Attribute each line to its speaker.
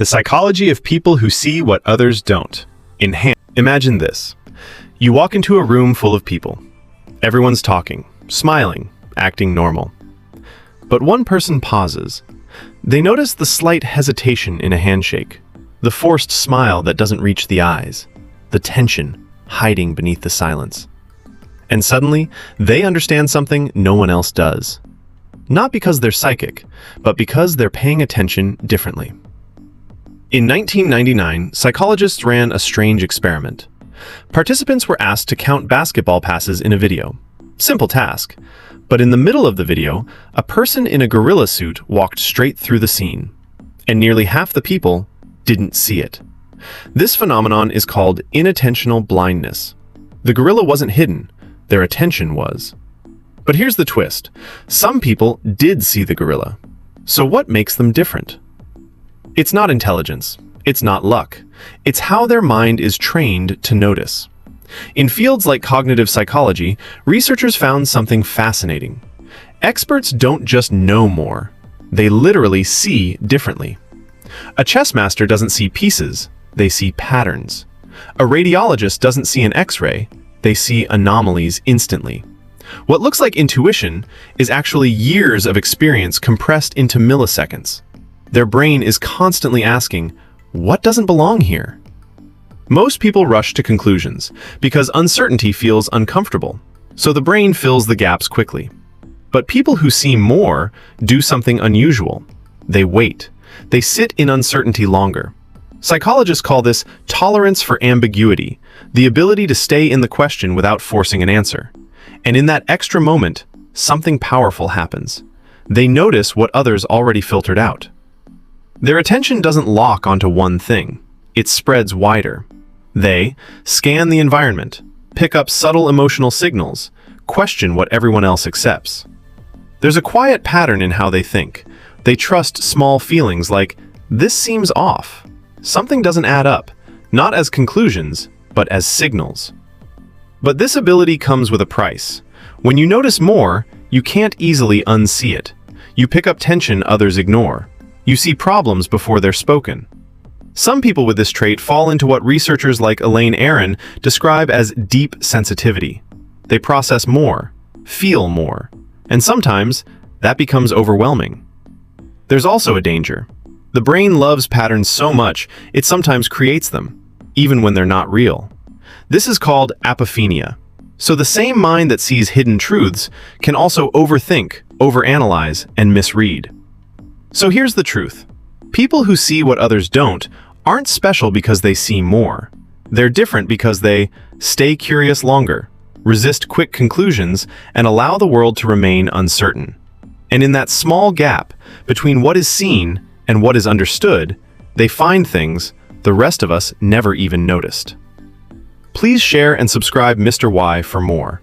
Speaker 1: The psychology of people who see what others don't. Imagine this. You walk into a room full of people. Everyone's talking, smiling, acting normal. But one person pauses. They notice the slight hesitation in a handshake, the forced smile that doesn't reach the eyes, the tension hiding beneath the silence. And suddenly, they understand something no one else does. Not because they're psychic, but because they're paying attention differently. In 1999, psychologists ran a strange experiment. Participants were asked to count basketball passes in a video. Simple task. But in the middle of the video, a person in a gorilla suit walked straight through the scene, and nearly half the people didn't see it. This phenomenon is called inattentional blindness. The gorilla wasn't hidden, their attention was. But here's the twist. Some people did see the gorilla. So what makes them different? It's not intelligence. It's not luck. It's how their mind is trained to notice. In fields like cognitive psychology, researchers found something fascinating. Experts don't just know more. They literally see differently. A chess master doesn't see pieces. They see patterns. A radiologist doesn't see an X-ray. They see anomalies instantly. What looks like intuition is actually years of experience compressed into milliseconds. Their brain is constantly asking, what doesn't belong here? Most people rush to conclusions because uncertainty feels uncomfortable, so the brain fills the gaps quickly. But people who see more do something unusual. They wait. They sit in uncertainty longer. Psychologists call this tolerance for ambiguity, the ability to stay in the question without forcing an answer. And in that extra moment, something powerful happens. They notice what others already filtered out. Their attention doesn't lock onto one thing. It spreads wider. They scan the environment, pick up subtle emotional signals, question what everyone else accepts. There's a quiet pattern in how they think. They trust small feelings like, this seems off. Something doesn't add up, not as conclusions, but as signals. But this ability comes with a price. When you notice more, you can't easily unsee it. You pick up tension others ignore. You see problems before they're spoken. Some people with this trait fall into what researchers like Elaine Aron describe as deep sensitivity. They process more, feel more, and sometimes that becomes overwhelming. There's also a danger. The brain loves patterns so much, it sometimes creates them, even when they're not real. This is called apophenia. So the same mind that sees hidden truths can also overthink, overanalyze, and misread. So here's the truth. People who see what others don't aren't special because they see more. They're different because they stay curious longer, resist quick conclusions, and allow the world to remain uncertain. And in that small gap between what is seen and what is understood, they find things the rest of us never even noticed. Please share and subscribe Mr. Y for more.